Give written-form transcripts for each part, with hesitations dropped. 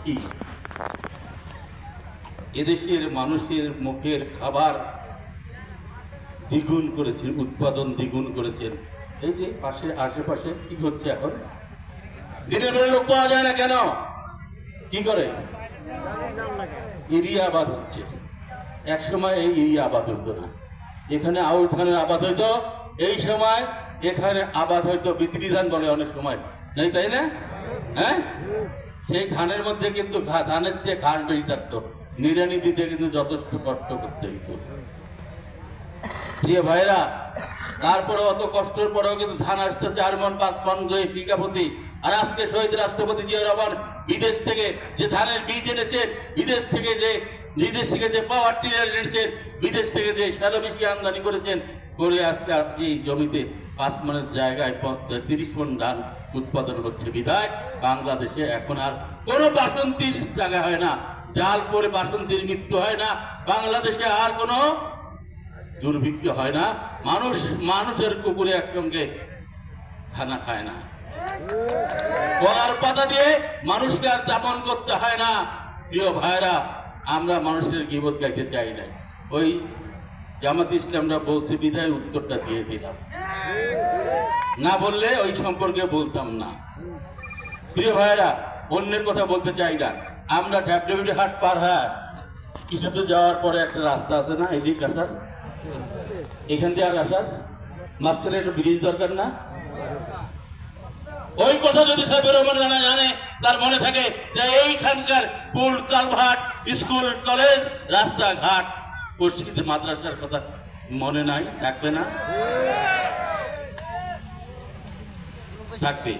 দেখি এদেশের মানুষের মুখের খাবার দ্বিগুণ করেছেন, উৎপাদন দ্বিগুণ করেছেন। এই যে পাশে আশেপাশে কি হচ্ছে এখন, দিনের বেলা লোক পাওয়া যায় না কেন? কি করে? ইরিয়া আবাদ হচ্ছে। এক সময় এই ইরিয়া আবাদ হইতো না, এখানে আউল ধানের আবাদ হইতো, এই সময় এখানে আবাদ হইতো বিদ্রি ধান বলে অনেক সময়, নেই তাই না? হ্যাঁ, সেই ধানের মধ্যে কিন্তু ধানের চেয়ে ঘাস বেশি থাকতো, নিড়ানি দিতে কিন্তু যথেষ্ট কষ্ট করতে হইতো। প্রিয় ভাইরা, তারপরে অত কষ্টের পরেও কিন্তু ধান আসতে 4 মণ 5 মণ বিঘা প্রতি। আর আজকে শহীদ রাষ্ট্রপতি জিয়া রহমান বিদেশ থেকে যে ধানের বীজ এনেছেন, বিদেশ থেকে যে পাওয়ার টিলার এনেছেন, বিদেশ থেকে যে শ্যালো মিষ্টি আমদানি করেছেন, করে আজকে এই জমিতে 5 মণের জায়গায় 30 মণ ধান উৎপাদন হচ্ছে। বিধায় বাংলাদেশে এখন আর কোনো বাসন্তীর জায়গা হয় না, জাল পরে বাসন্তীর মৃত্যু হয় না, বাংলাদেশে আর কোনো দুর্ভিক্ষ হয় না, মানুষের কুকুরে একসঙ্গে খানা খায় না, কলার পাতা দিয়ে মানুষকে আর যাপন করতে হয় না। প্রিয় ভাইরা, আমরা মানুষের গীবত গাইতে চাই না, ওই জামাত ইসলামরা বলছে বিধায় উত্তরটা দিয়ে দিলাম, না বললে ওই সম্পর্কে বলতাম না। প্রিয় ভাইরা, অন্যের কথা বলতে চাই না। আমরা ঢাবডাবুডি হাট পার হয় কিছু তো যাওয়ার পরে একটা রাস্তা আছে না, এদিক আসার, এখান দিয়ে আর আসার মাঝখানে একটা ব্রিজ দরকার না? ওই কথা যদি সাহেবের রহমান রানা জানে, তার মনে থাকে যে এইখানকার পুল কালভার্ট, স্কুল কলেজ রাস্তাঘাট মসজিদ মাদ্রাসার কথা মনে নাই, থাকবে না? থাকবে।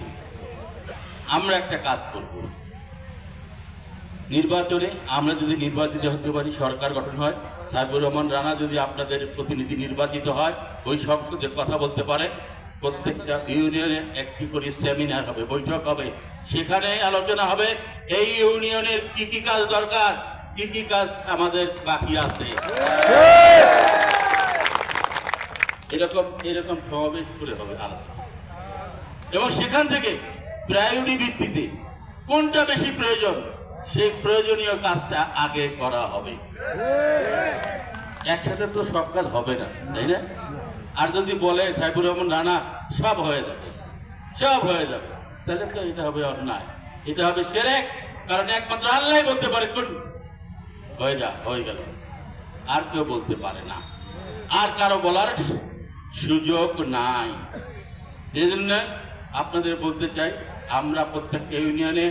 আমরা একটা কাজ করব, নির্বাচনে আমরা যদি নির্বাচিত হতে পারি, সরকার গঠন হয়, সাইবুর রহমান রানা যদি আপনাদের প্রতিনিধি নির্বাচিত হয়, ওই সংসদে কথা বলতে পারে, প্রত্যেকটা ইউনিয়নে একটি করে সেমিনার হবে, বৈঠক হবে, সেখানে আলোচনা হবে এই ইউনিয়নের কি কি কাজ দরকার, কি কি কাজ আমাদের বাকি আছে। এরকম সমাবেশ করে হবে আলোচনা, এবং সেখান থেকে প্রায়োরিটি ভিত্তিতে কোনটা বেশি প্রয়োজন, সেই প্রয়োজনীয় কাজটা আগে করা হবে। একসাথে তো সব কাজ হবে না, তাই না? আর যদি বলে সাইবুর রহমান রানা সব হয়ে যাবে, তাহলে তো এটা হবে অন্যায়, এটা হবে শিরক। কারণ একমাত্র আল্লাহ বলতে পারে কোন হয়ে গেল, আর কেউ বলতে পারে না, আর কারো বলার সুযোগ নাই। এই জন্য আপনাদের বলতে চাই, আমরা প্রত্যেকটা ইউনিয়নে